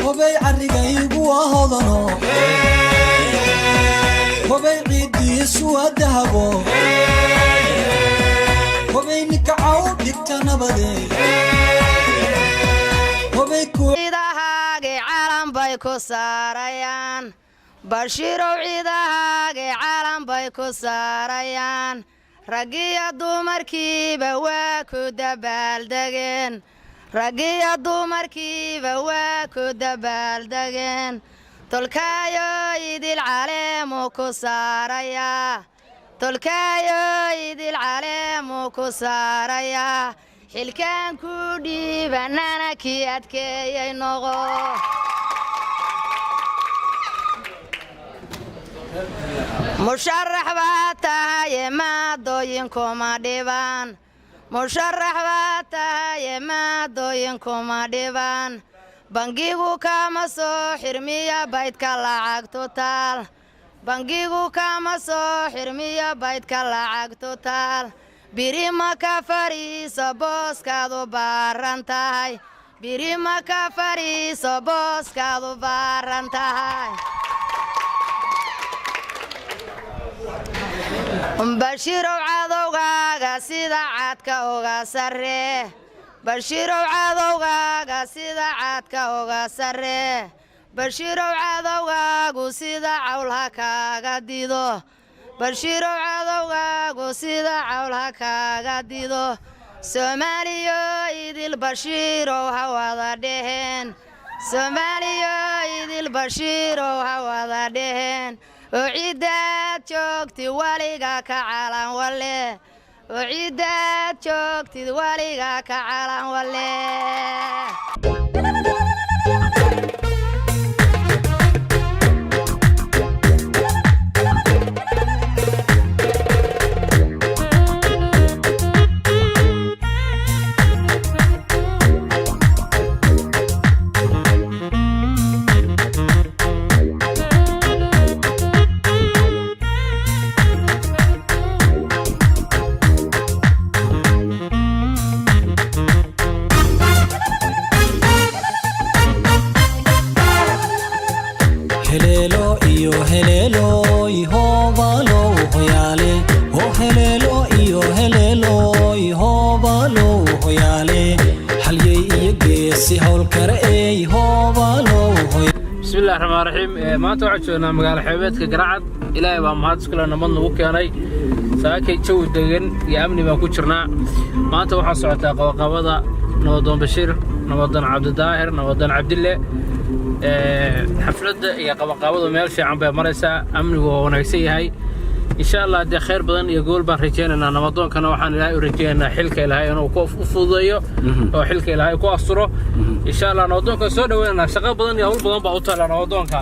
hubay carigaygu hodano hubay ciidiisu dahabo hubay nikacaw dhigta nabade hubay ku ciidahaage calan bay ku saarayaan bashiirow ciidahaage calan bay ku saarayaan ragiya dumarkiiba waa ku dabaaldegeen ragiya dumarkiiba waa ku dabaaldegeen tolkaayo idil caleemu ku saarayaa tolkaayo idil caleemu ku saarayaa xilkaan ku dhiibanana kii adkeeyay noqo musharax baa tahaye maadooyinkuma dhibaan musharax baa tahaye maadooyinkuma dhibaan bangigu kama soo xirmiya baydka lacagtu taal bangigu kama soo xirmiya baydka lacagtu taal birima ka fariiso booskaadu baaran tahay birima ka fariiso booskaadu baaran tahay bashiirow cadowgaaga sida caadka uga sarree bashiirow cadowgaaga sida caadka uga sarree bashiirow cadowgaagu sida cawlha kaaga dido bashiirow cadowgaagu sida cawlha kaaga dido soomaaliyo idil bashiirow ha wada dheheen soomaaliyo idil bashiirow ha wada dheheen oo ciidaad joogtid waliga ka calan wale oo ciidaad joogtid waliga ka calan wale bismillahi rahmaani rahiim maanta waxaan joognaa magaalo xeebeedka Garacad ilaahay baa mahad iskale nabad nagu keenay saakay jawi degan iyo amni baan ku jirnaa maanta waxaa socotaa qabaqabada nabadoon Bashiir nabadoon Cabdidaahir nabadoon Cabdille xafladda iyo qabaqabadu meel fiican bay maraysaa amnigu waa wanaagsan yahay insha Allah de khayr badan iyo gool baan rajaynaynaa nabadoonkana waxaan ilaahay u rajaynaynaa xilka ilaahay inuu ku fududeeyo oo xilka ilaahay ku asturo insha Allah nabadoonka soo dhaweynaa shaqo badan iyo hawl badan baa u taala nabadoonka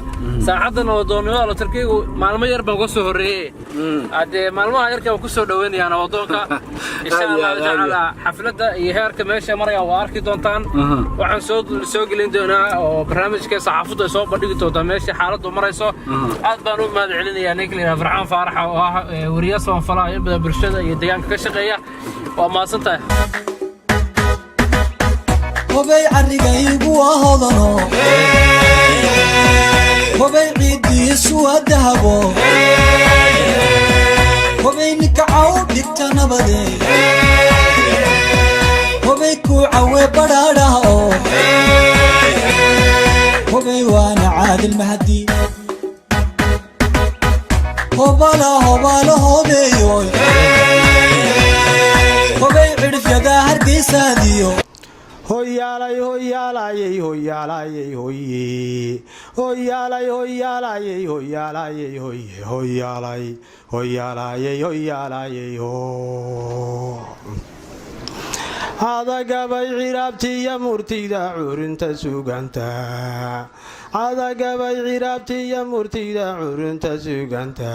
saacadda nabadoonnimada la tarkiigu maalmo yar baan uga soo horeeyay ade maalmaha yarka ku soo dhaweynayaa nabadoonka insha Allah jacala xafladda iyo heerka meesha maraya waa arki doontaan waxaan soo gelin doonaa oo barnaamijka saxaafadda soo bandhigi doontaa meesha xaaladdu marayso aad baan u mahad celinayaa ninkii Farxaan Faarax wariyaha Soomaaliya in badan bulshada iyo deegaanka ka shaqeeya waa maasantahay hubay carigaygu hodano hubay ciidiisu dahabo hubay nikacaw dhigta nabade hubay ku cawe badhaadhaha hubay waana caadil mahdi hobala hobeeyo hubay cirifyada hargeysaadiyo hoyaalay hoyaalayey hoyaalayey hoye hoyaalay hoyaalayey hoyaalayey hoye hoyaalay hoyaalayey hoyaalayey ho adagabay ciraabtiya murtida curinta suganta adagabay ciraabtiya murtida curinta suganta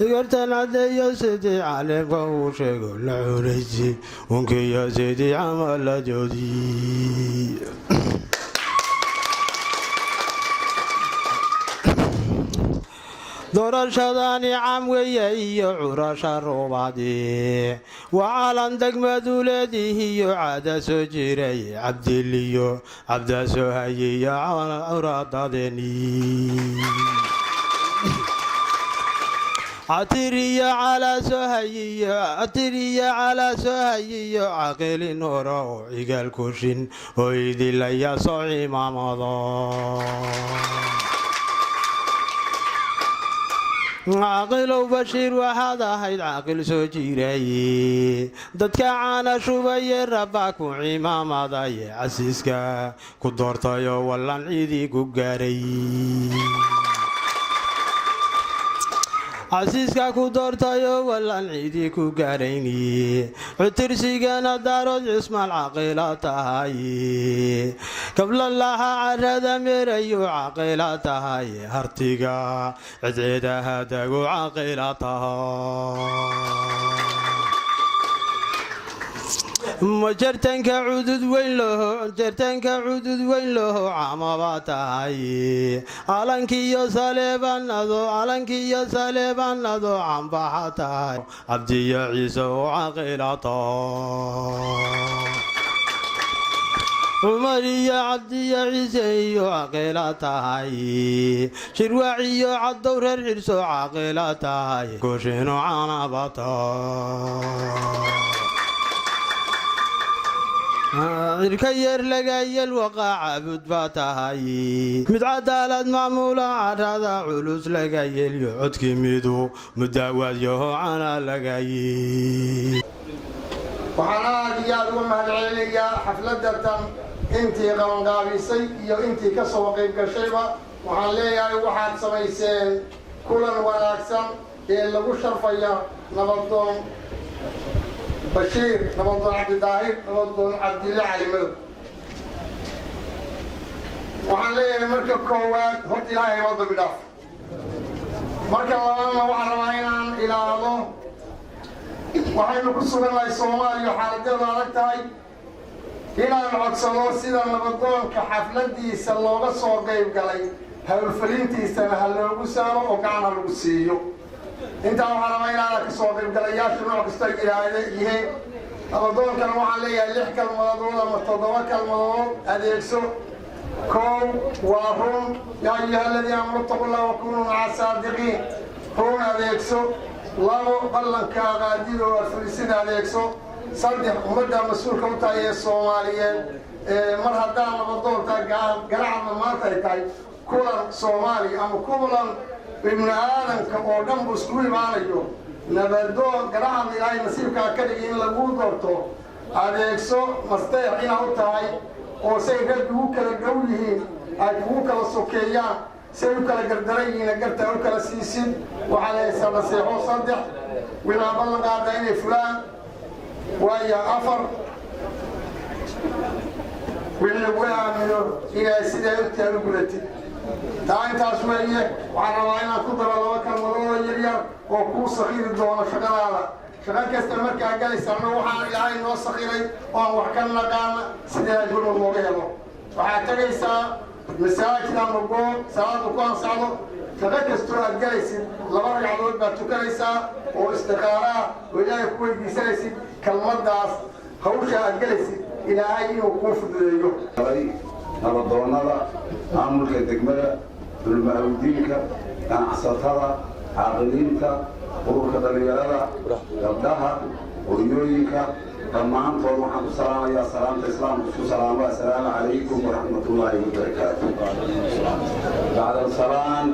igortan cadeeyo sidii caleemka uu sheego la cunaysi unkiyo sidii camaladoodii doorashadani caam weeye iyo curasha ruubadii wacalan degmadu leedihiyo caada soo jiray cabdiliyo cabda soo hayiyo awraadadeeni عترية على سهية عقل نورو عقل كوشين ويدي ليا صعي ما مضى عاقل وبشير وهذا هيد عاقل سوجيري ددك عانا شوبي ربك وعمام ضاي عسيسك كدورتايو ولا عيدي كوغاري عسيسك كدورتايو ولا عيدي كوغاريني عترسيغانا دارو اسم العاقلة هاي قبل الله عرد مريو عاقلة هاي هرتيغا عديدها داقو عاقلة جرتنك عدد وين له عمباتاي علنكي يا سالبان نذو عم بحتاي عبدي عيسى وعقيلته عمري عبدي عيسى وعقيلته شروعي عالدور العرس وعقيلته كوشين وعنباته الكير لقاي الوقع عبد باتهاي متعدالة معمولة عرادا علوس لقاي اليعود كميدو مداوات يهو عنا لقاي وحنا ريال ومهالعيلية حفلة انتي قوانقابيسي iyo intii ka soo qayb gashayba waxaan leeyahay waxaad samayseen kulan wanaagsan ee lagu sharfayo nabadoon بشير نبض عبد الداهر نبض عبد الله علي مدو وحنا مركب كواد هرتي لاهي وضع بداف مركب الله وحرمينا إلى الله وحنا كسرنا الله الصومالي وحالة داركتاي إلى العكسلور سيدا نبضون كحفلة دي سلوغة صور قيب قلي هالفلنتي سنة هالوغسانو وقعنا الوسيو انت وحرمينا لك صوت القليات شنو كستجي هذه نبضون كان وحليا لحك الموضوع متضوك الموضوع أديكسو كون وهم يا أيها الذين آمنوا اتقوا الله وكونوا مع الصادقين هون أديكسو الله بلن كاغادير والفلسطين أديكسو صدق مدة مسؤول كمتاية الصوماليين مرهدان نبضون قرعا ما تاي كولا صومالي أم كولا ابن آدم كأودم بسكوي ماليو نبردون قرعا إلهي نسيبك أكدي إن لغو دورتو أديكسو مستيحين أوتاي oo say rag ugu kala gowyihiin ay ugu kala sokeeyaan say u kala gardarayeen garta u kala siisin waxa la sabaseexo saddex wila ballan qaada inay fulaan waya afar wila waamiyo ila sida u taanu gulati taantaas weeye waxa la inaan ku daro laba kalmadood yaryar oo ku saxiiri doono shaqadaada شغال كاستمر كأجل سنة وحنا إلهي نوصل إلي وحكمنا قام سيدنا جل الموجهه وحتى يسا مساجد المرجو ساعات وكان ساعات شغال كاستمر أجل سن لبرج عدود بتوكليسا واستخارة وإلهي كوي بيسلس كلمات داس خوشة أجل سن إلهي وقوف ذيو. نبضونا لا عمل كدقمة بالمعودينك كان عصتها عاقلينك ururka dhalinyarada gabdhaha hooyooyinka dhammaantood waxaan ku salaamayaa salaamta islaamka isku salaamo assalaamu calaykum waraxmatullaahi wabarakaatu bacda salaan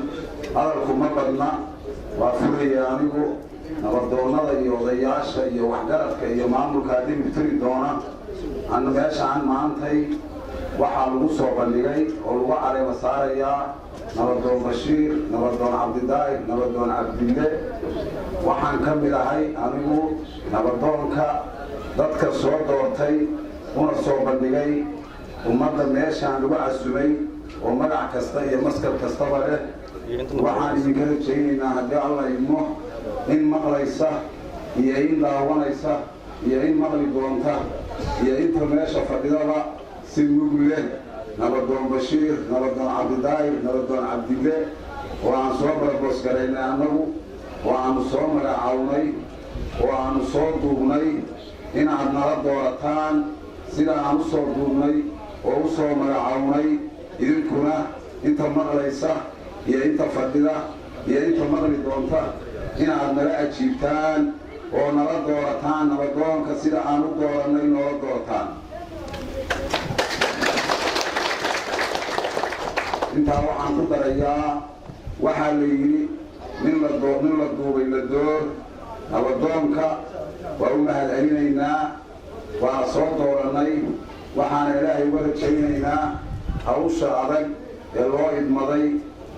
hadalku ma badna waa furaya anigu nabadoonnada iyo odayaasha iyo waxgaradka iyo maamulka dib tiri doona anna meeshaan maantay waxaa lagu soo bandhigay oo lagu caleema saarayaa نبضون بشير نبضون عبد الداي نبضون عبد الله وحن كمل هاي أنيو نبضون كدتك صوت دورتي ونصوب بندقي ومرة ماشي عن لبع السمي ومرع كستي مسكر كستبره وحن يمكن شيء نهدي الله يمه إن مغليسة يعين داوانيسة يعين مغلي دونتا يعين تماشى فقدرة سنوبله نبضون بشير نبضون عبد الداير نبضون عبد الله وأن صبر بسكرين أنه وأن صمر عوني وأن صدومني إن عدنا الدورتان سيدا أن صدومني وصمر عوني إذن كنا إنت مغليسة يا إنت فردة يا إنت مغلي دونتا إن عدنا لأجيبتان ونرى الدورتان نردون كسيدا أن الدورني نرى الدورتان intaa waxaan ku darayaa waxaa la yidhi nin la duubay la door nabadoonka waa u mahadcelinaynaa waa soo doorannay waxaana ilaahay uga rajaynaynaa hawsha adag ee loo idmaday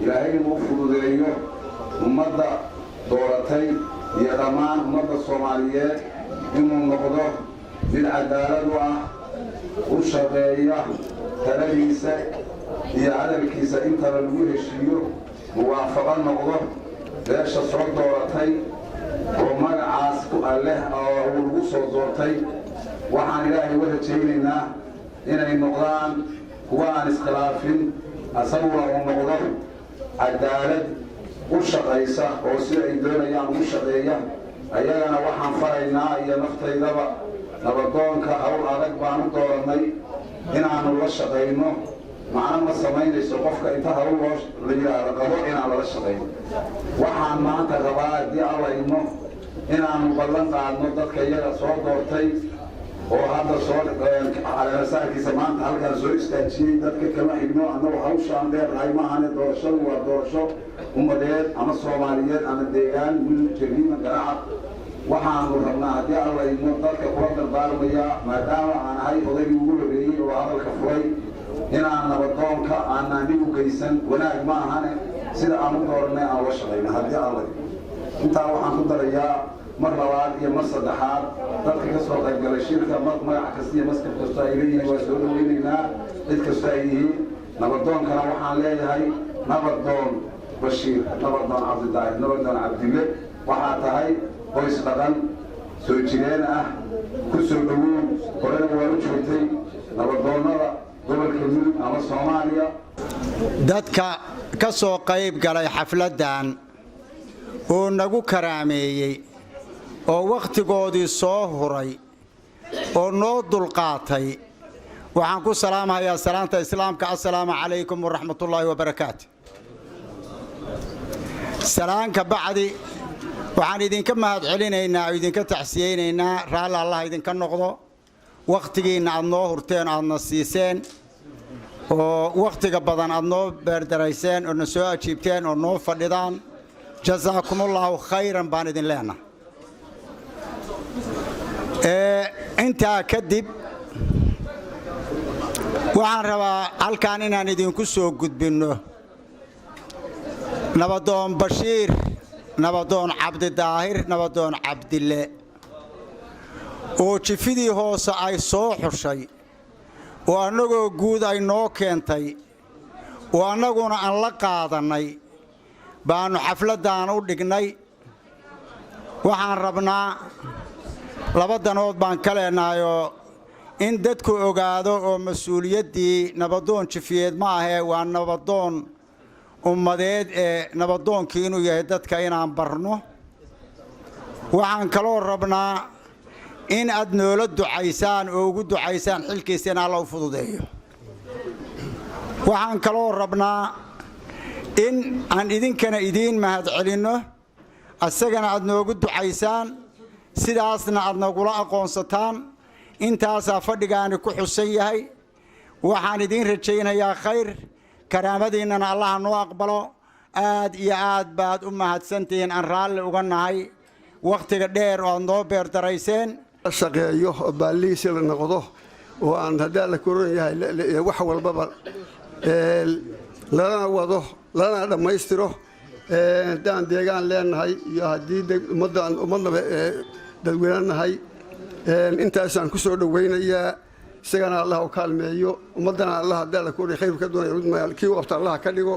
ilaahay inuu fududeeyo ummadda dooratay iyo dhammaan ummadda Soomaaliyeed inuu noqdo mid cadaalad u ah u shaqeeya taladiisa iyo hadalkiisa inta lagu heshiiyo muwaafaqo noqdo beesha soo dooratay oo magacaas ku alleh oo lagu soo doortay waxaan ilaahay uga rajaynaynaa inay noqdaan kuwa aan iskhilaafin asaguna uu noqdo cadaalad u shaqaysa oo si ay doonayaan ugu shaqeeya ayagana waxaan faraynaa iyo naftaydaba nabadoonka hawl adag baan u doorannay inaanu la shaqayno macna ma samaynayso qofka inta hawl loo la yiraahdo qabo inaan la shaqeyno waxaan maanta rabaa haddii alla idmo inaanu ballan qaadno dadka iyaga soo doortay oo hadda soo calaamasaarkiisa maanta halkaan soo istaajiyey dadka kama xigno annagu hawshaan dheernahay maahane doorashadu waa doorasho ummadeed ama Soomaaliyeed ama deegaan wiil jariima garaaca waxaanu rabnaa haddii alla idmo dadka kula dardaarmaya maadaama aan ahay odaygii ugu horreeyey oo hadalka furay inaan nabadoonka aan anigu geysan wanaag ma ahane sida aan u dooranay aan la shaqeyno haddii alla intaa waxaan ku darayaa mar labaad iyo mar saddexaad dadka ka soo qayb galay shirka magac kasta iyo maskab kasta ay leeyihiin waa soo dhaweynaynaa cid kasta ay yihiin nabadoonkana waxaan leeyahay nabadoon Bashiir nabadoon Cabdidaahir nabadoon Cabdille waxaa tahay qoys dhaqan soo jireen ah ku soo dhawow horena waa u joogtay nabadoonnada gobolka Mudug ama Soomaaliya dadka ka soo qayb galay xafladan oo nagu karaameeyay oo waqtigoodii soo huray oo noo dulqaatay waxaan ku salaamayaa salaanta islaamka assalaamu calaykum wa rahmatullaahi wa barakaatuh salaanka bacdi waxaan idinka mahadcelinaynaa idinka taxsiyeynaynaa raali Allah idinka noqdo waqtigiina aad noo hurteen aadna siiseen oo waqtiga badan aad noo beerdarayseen oo na soo ajiibteen oo noo fadhidaan jazaakumullahu khayran baan idin leenahay intaa kadib waxaan rabaa halkaan inaan idinku soo gudbinno nabadoon Bashiir nabadoon Cabdidaahir nabadoon Cabdille oo jifidii hoose ay soo xushay oo annagoo guud ay noo keentay oo annaguna aan la qaadanay baanu xafladaan u dhignay waxaan rabnaa laba danood baan ka leenaayoo in dadku ogaado oo mas'uuliyaddii nabadoon jifiyeed ma ahee waa nabadoon ummadeed ee nabadoonkii inuu yahay dadka inaan barno waxaan kaloo rabnaa in aad noola ducaysaan oo ugu ducaysaan xilkiisa in Alla u fududeeyo waxaan kaloo rabnaa in aan idinkana idiin mahadcelinno asagana aad noogu ducaysaan sidaasna aad nagula aqoonsataan intaasaa fadhigaani ku xusan yahay waxaan idiin rajaynayaa khayr karaamadiinnana Allah noo aqbalo aad iyo aad baad u mahadsantihiin aan raalli uga nahay waqtiga dheer oo aad noo beerdarayseen shaqeeyo oo baalihiisa la noqdo oo aan hadaa la koran yahay wax walbaba lana wado lana dhammaystiro daan deegaan leenahay iyo haddii ummadna dadweynahay intaasaan ku soo dhaweynayaa isagana Allah u kaalmeeyo ummadana Allah hadaa la koran khayr ka doonayo kii waqti Allah ka dhigo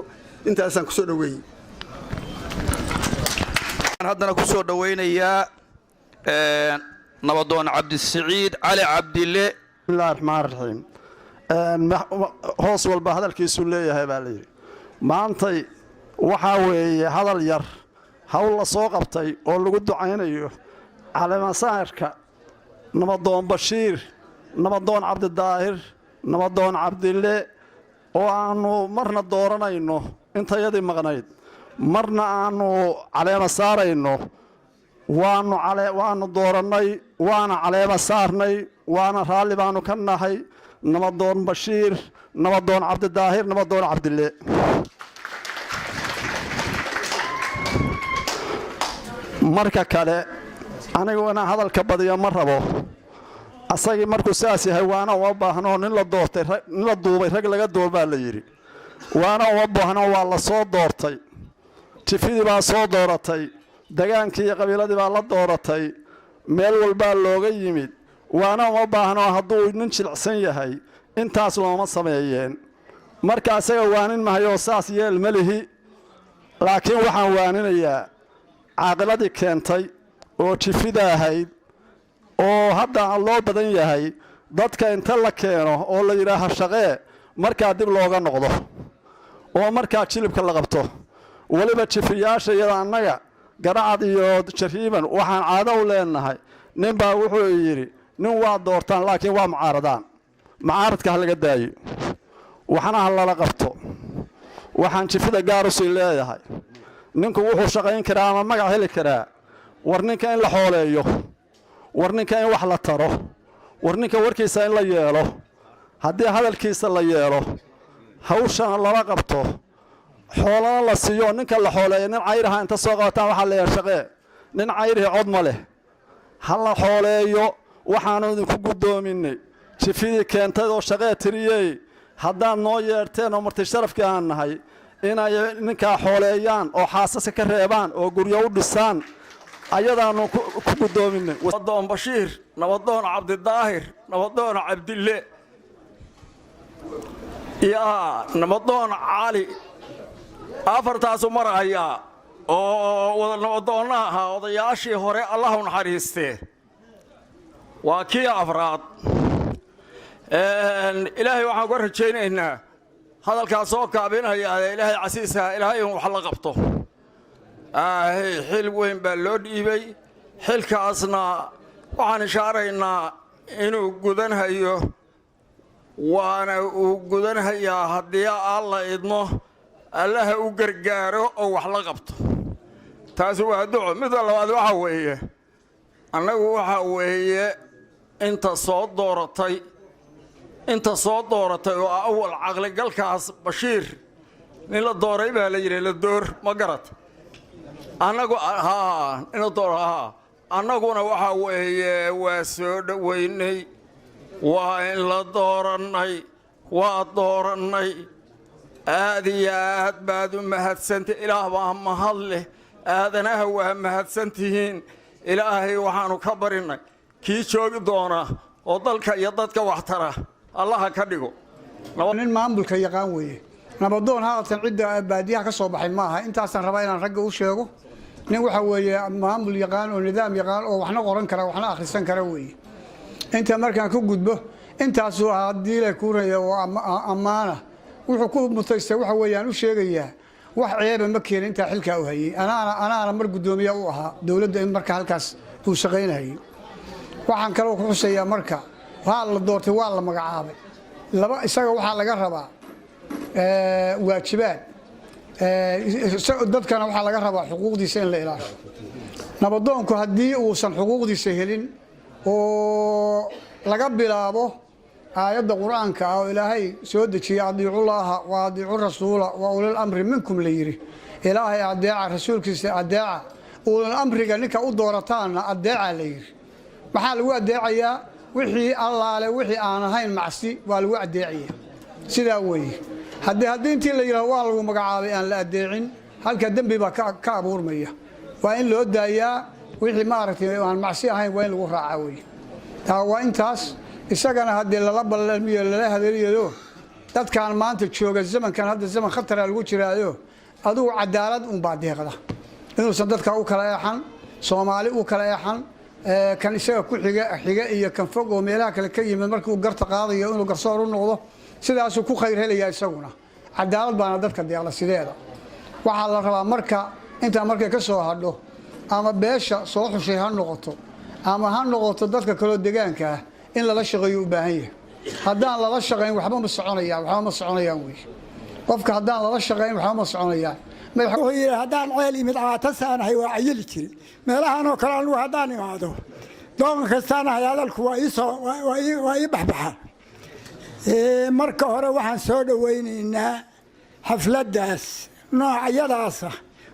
intaasaan ku soo dhaweeyay haddana ku soo dhaweynayaa nabadoon Cabdisiciid Cali Cabdille bismillaahir rahmaanir rahiim hoos walba hadalkiisu leeyahay baa la yiri maantay waxaa weeye hadal yar hawl la soo qabtay oo lagu ducaynayo caleemasaarka nabadoon bashiir nabadoon cabdidaahir nabadoon cabdille oo aanu marna dooranayno intayadii maqnayd marna aanu caleema saarayno waanu doorannay waana caleema saarnay waana raalli baanu ka nahay nabadoon bashiir nabadoon cabdidaahir nabadoon cabdille marka kale anigu inaan hadalka badiyo ma rabo asagii markuu saas yahay waana uma baahno nin la duubay rag laga doorbaa la yidhi waana uma baahno waa la soo doortay tifidii baa soo dooratay dagaankii iyo qabiiladii baa la dooratay meel walbaa looga yimid waana uma baahno hadduu nin jilicsan yahay intaas looma sameeyeen marka asaga waanin mahayoo saas yeel ma lihi laakiin waxaan waaninayaa caaqiladii keentay oo jifida ahayd oo hadda loo badan yahay dadka inta la keeno oo la yidhaaha shaqee markaa dib looga noqdo oo markaa jilibka la qabto weliba jifiyaasha iyada annaga garacad iyo jariiban waxaan caado u leenahay ninbaa wuxuu yidhi nin waa doortaan laakiin waa mucaaradaan mucaaradka ha laga daayo waxna ha lala qabto waxaan jifida gaar u sii leeyahay ninku wuxuu shaqayn karaa ama magac heli karaa war ninka in la xooleeyo war ninka in wax la taro war ninka warkiisa in la yeelo haddii hadalkiisa la yeelo hawshana lala qabto xoolana la siiyo ninka la xooleeyo nin cayraha inta soo qabataan waxaa leeyahay shaqee nin cayrihi cod ma leh ha la xooleeyo waxaanu idinku guddoominay jifidii keentay oo shaqee tiriyey haddaad noo yeedhteen oo marti sharafkii aan nahay inay ninkaa xooleeyaan oo xaasaska ka reebaan oo guryo u dhisaan ayadaanu ku guddoominay nabadoon bashiir nabadoon cabdidaahir nabadoon cabdille iyo nabadoon cali afartaasu marahayaa oo wada nabadoonna ahaa odayaashii hore allah u naxariistee waa kii afraad ilaahay waxaan uga rajaynaynaa hadalkaas soo kaabinaya ilaahay casiiska ilaahay in wax la qabto xil weyn baa loo dhiibay xilkaasna waxaan ishaaraynaa inuu gudanhayo waana uu gudanhayaa haddii alla idmo allaha u gargaaro oo wax la qabto taasi waa duco midda labaad waxaa weeye annagu waxaa weeye inta soo dooratay oo awal caqligalkaas bashiir nin la dooray baa la yidhi la door ma garat annaguna waxaa weeye waa soo dhowaynay waa in la doorannay waa doorannay aad iyo aad baad u mahadsantay ilaah baa mahad leh aadanaha waa mahadsantihiin ilaahay waxaannu ka barinay kii joogi doona oo dalka iyo dadka wax tara allaha ka dhigo nin maamulka yaqaan weeye nabadoon haatan cidda baadiyaha ka soo baxay maaha intaasaan rabaa inaan ragga u sheego nin waxa weeye maamul yaqaan oo nidaam yaqaan oo waxna qoran kara waxna akhrisan kara weeye inta markaan ku gudbo intaasuu haddii la kuuraya oo ammaana wuxuu ku mutaystay waxa weeyaan u sheegayaa wax ceeba ma keenin intaa xilkaa u hayay anaana mar guddoomiye u ahaa dowladda in marka halkaas uu shaqaynayay waxaan kaloo ku xusayaa marka waa la doortay waa la magacaabay isaga waxaa laga rabaa waajibaad dadkana waxaa laga rabaa xuquuqdiisa in la ilaasho nabadoonku haddii uusan xuquuqdiisa helin oo laga bilaabo aayadda qur-aanka ah oo ilaahay soo dejiyey adiicullaaha wa adiicu rasuula wa ulil amri minkum la yidhi ilaahay adeeca rasuulkiisa adeeca ulil amriga ninka u doorataanna adeeca la yidhi maxaa lagu adeecayaa wixii allaale wixii aan ahayn macsi waa lagu adeecaya sidaa weeye haddii intii la yidhaho waa lagu magacaabay aan la adeecin halka dembi baa ka abuurmaya waa in loo daayaa wixii maaragtay aan macsi ahayn waa in lagu raacaa weye taa waa intaas isagana haddii lala ballamiyo lala hadaliyayo dadkan maanta jooga zamankan hadda zaman khatara lagu jiraayo adugu cadaalad unbaa deeqda inuusan dadka u kala eexan soomaali u kala eexan kan isaga ku xiga iyo kan fog oo meelaha kale ka yimid markii uu garta qaadayo inuu garsoor u noqdo sidaasuu ku khayr helayaa isaguna cadaalad baana dadka deeqda sideeda waxaa la rabaa marka intaa markay ka soo hadho ama beesha soo xushay ha noqoto ama ha noqoto dadka kale deegaanka ah in lala shaqeeyo u baahan yahay haddaan lala shaqeyn waxba ma soconayaan wey qofka haddaan lala shaqeyn waxba ma soconayaan wuxuu yidhi haddaan ceel imid caata saanahay waa cayili jiray meelahanoo kale anugu haddaan imaado doonka kastaanahay hadalku waa ii baxbaxa marka hore waxaan soo dhowaynaynaa xafladdaas noocyadaasa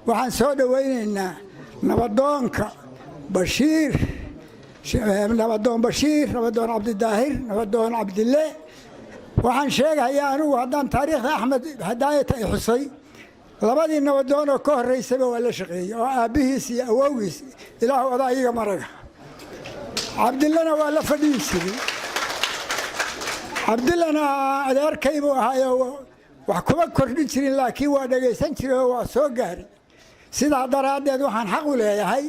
waxaan soo dhowaynaynaa nabadoonka bashiir nabadoon bashiir nabadoon cabdidaahir nabadoon cabdille waxaan sheegahayaa anigu haddaan taariikhda axmed hadaayata ay xusay labadii nabadoon oo ka horraysaba waa la shaqeeyey oo aabbihiis iyo awowgiis ilaahu odaa iyaga maraga cabdillena waa la fadhihi jiray cabdillena adeerkaybuu ahaayoo wax kuma kordhin jirin laakiin waa dhagaysan jiray oo waa soo gaaray sidaa daraaddeed waxaan xaq u leeyahay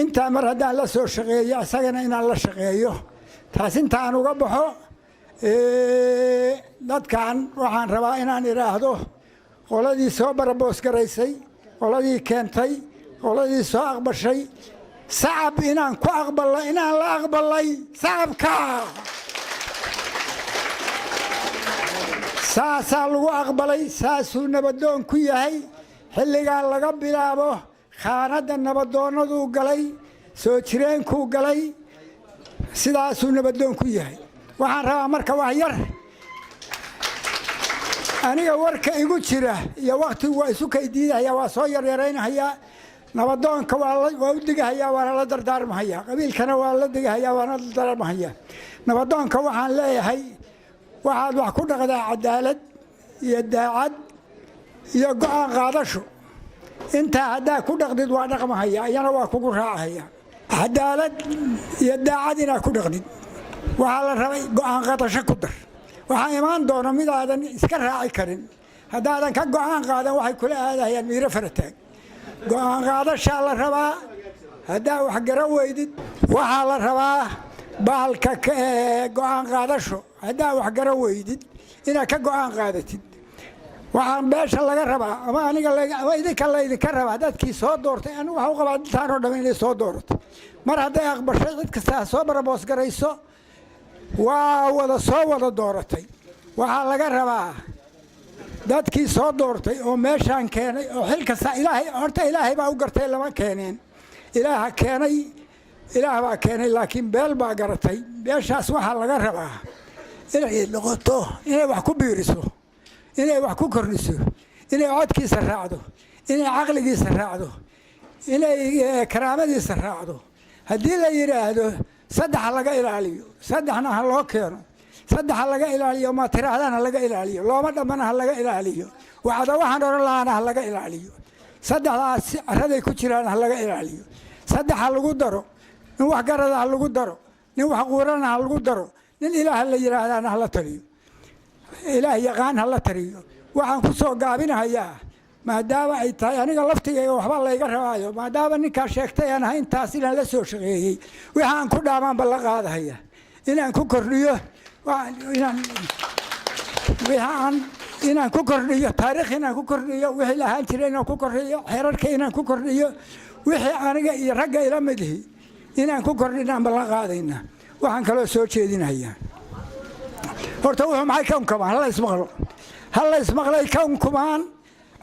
intaa mar haddaan la soo shaqeeyo isagana inaan la shaqeeyo taas intaan uga baxo dadkan waxaan rabaa inaan idhaahdo qoladii soo baraboosgaraysay qoladii keentay qoladii soo aqbashay sacab inaan ku aqballa inaan la aqbalay sacabka saasaa lagu aqbalay saasuu nabadoon ku yahay xilligan laga bilaabo khaanadda nabadoonnaduu galay soo jireenkuu galay sidaasuu nabadoon ku yahay waxaan rabaa marka wax yar aniga warka igu jira iyo wakhtigu waa isu kaydiidahayaa waa soo yaryaraynahayaa nabadoonka waa u digahayaa waana la dardaarmahayaa qabiilkana waa la digahayaa waana la dardaarmahayaa nabadoonka waxaan leeyahay waxaad wax ku dhaqdaa cadaalad iyo daacad iyo go'aan qaadasho intaa haddaa ku dhaqdid waa dhaqmahaya iyana waa kugu raacahaya cadaalad iyo daacad inaad ku dhaqdid waxaa la rabay go'aan qaadasho ku dar waxaa imaan doona midaadan iska raaci karin haddaadan ka go'aan qaadan waxay kula aadahayaan miiro farataag go'aan qaadashaa la rabaa haddaa wax garan weydid waxaa la rabaa bahalka go'aan qaadasho haddaa wax garan weydid inaad ka go'aan qaadatid waxaan beesha laga rabaa ama aniga ama idinka laydinka rabaa dadkii soo doortay anigu waxa u qabaa intaanoo dhammi inay soo doorato mar hadday aqbashay cid kastaa soo baraboosgarayso waa soo wada dooratay waxaa laga rabaa dadkii soo doortay oo meeshaan keenay oo xil kasta horta ilaahay baa u gartay lama keeneen ilaah baa keenay laakiin beel baa garatay beeshaas waxaa laga rabaa inay noqoto inay wax ku biiriso inay wax ku kordhiso inay codkiisa raacdo inay caqligiisa raacdo inay karaamadiisa raacdo haddii la yidhaahdo saddex ha laga ilaaliyo saddexna ha loo keeno saddex ha laga ilaaliyo ma tirahdaan ha laga ilaaliyo looma dhammana ha laga ilaaliyo wacdo waxaan odhan lahaana ha laga ilaaliyo saddexdaas caraday ku jiraan ha laga ilaaliyo saddex ha lagu daro nin wax garada ha lagu daro nin wax quurana ha lagu daro nin ilaah la yidhaahdaana ha la taliyo ilaah yaqaan ha la taliyo waxaan ku soo gaabinahayaa maadaama ay tahay aniga laftigayga waxba layga rabaayo maadaama ninkaa sheegtay aan ahay intaas inaan la soo shaqeeyey waxaan ku dhaamaanba la qaadahaya inaan ku kordhiyo inaan ku kordhiyo taariikh inaan ku kordhiyo wixii lahaan jiray inaan ku kordhiyo xeerarka inaan ku kordhiyo wixii aniga iyo ragga ila midihi inaan ku kordhinaanba la qaadayna waxaan kaloo soo jeedinayaa horta wuxuu maxay kawnkumaan halla ismaqlay kawnkumaan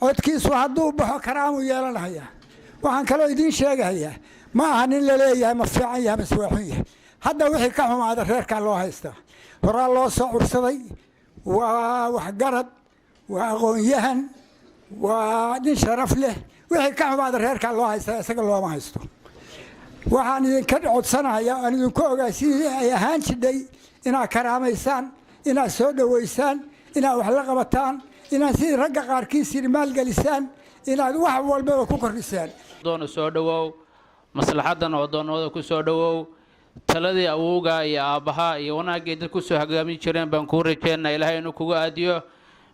codkiisu hadduu baxo karaamuu yeelanahayaa waxaan kaloo idiin sheegahayaa ma aha nin la leeyahay ma fiican yahay mase waa xun yahay hadda wixii ka xumaada reerkaa loo haystaa horaa loo soo cursaday waa waxgarad waa aqoon-yahan waa nin sharaf leh wixii ka xumaada reerkaa loo haystaa isaga looma haysto waxaan idinka codsanayaa aan idinku ogaa sidii ay ahaan jidhay inaad karaamaysaan inaad soo dhowaysaan inaad wax la qabataan inaad sidii ragga qaarkiis yidhi maalgelisaan inaad wax walbaba ku kordhisaan doona soo dhowow maslaxaddan oo doonooda ku soo dhowow taladii awowga iyo aabbaha iyo wanaaggii dad ku soo hogaamin jireen baan kuu rajeynaa ilaahay inuu kugu aadiyo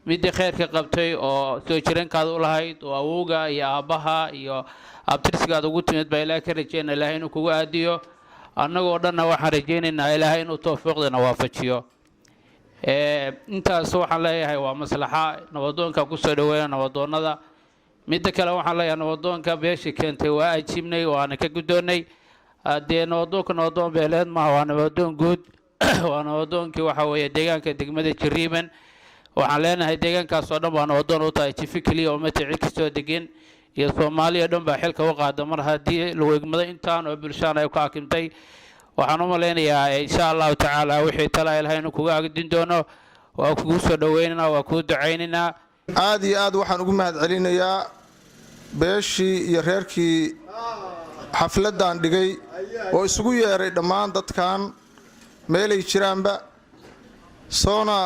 midii khayrka qabtay oo soo jireenkaada u lahayd oo awowga iyo aabbaha iyo abtirsigaada ugu timid baa ilaahay ka rajeynaa ilaahay inuu kugu aadiyo annagoo dhanna waxaan rajaynaynaa ilaahay inuu tawfiiqdana waafajiyo intaas waxaan leeyahay waa maslaxa nabadoonka ku soo dhoweeya nabadoonnada midda kale waxaan leeyahay nabadoonka beeshii keentay waa ajiibnay waana ka guddoonnay haddee nabadoonka nabadoon beeleed maaha waa nabadoon guud waa nabadoonkii waxa weeye deegaanka degmada Jariiban waxaan leenahay deegaankaas oo dhan waa nabadoon u tahay jifi kaliya oo mata cid kastoo degan iyo Soomaaliya dhan baa xilka u qaada mar haddii lagu igmado intaan oo bulshada ay ka akimtay waxaan u maleynayaa insha Allah tacaala wixii tala ilaahay inuu kuga agdin doono waa kugu soo dhaweynaa waa ku duceynaynaa aad iyo aad waxaan ugu mahad celinayaa beeshii iyo reerkii xafladan dhigay oo isugu yeeray dhammaan dadkan meelay jiraanba soona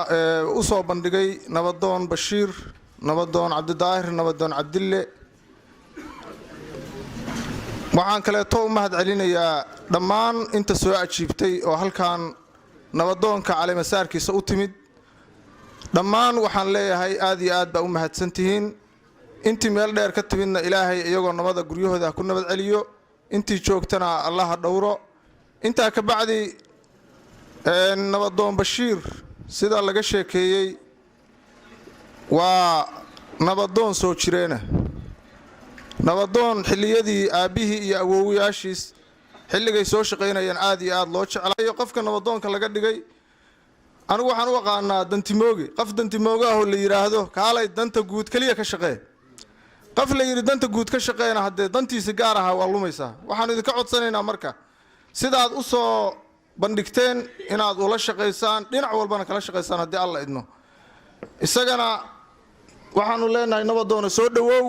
u soo bandhigay nabadoon Bashiir nabadoon Cabdidaahir nabadoon Cabdille waxaan kale too mahad celinayaa dhammaan inta soo ajiibtay oo halkan nabadoonka cali masaarkiisa u timid dhammaan waxaan leeyahay aad iyo aad baa u mahadsantihiin intii meel dheer ka timidna ilaahay iyagoo nabada guryahooda ku nabad celiyo intii joogtana Allah ha dhowro inta ka bacdi nabadoon Bashiir sida laga sheekeeyay waa nabadoon soo jireena nabadoon xilliyadii aabihii iyo awoowayaashiis xilligay soo shaqeynayaan aad iyo aad loo jeclaayo qofka nabadoonka laga dhigay anigu waxaan u aqaanaa dantimooge qof dantimooge ah oo la yiraahdo kaalay danta guud kaliya ka shaqee qof la yiri danta guud ka shaqeeyna hadee dantiisa gaar ah waa lumaysaa waxaan idinka codsanaynaa marka sidaad u soo bandhigteen inaad ula shaqeysaan dhinac walbana kala shaqeysaan hadii alla idno isagana waxaanu leenahay nabadoona soo dhawow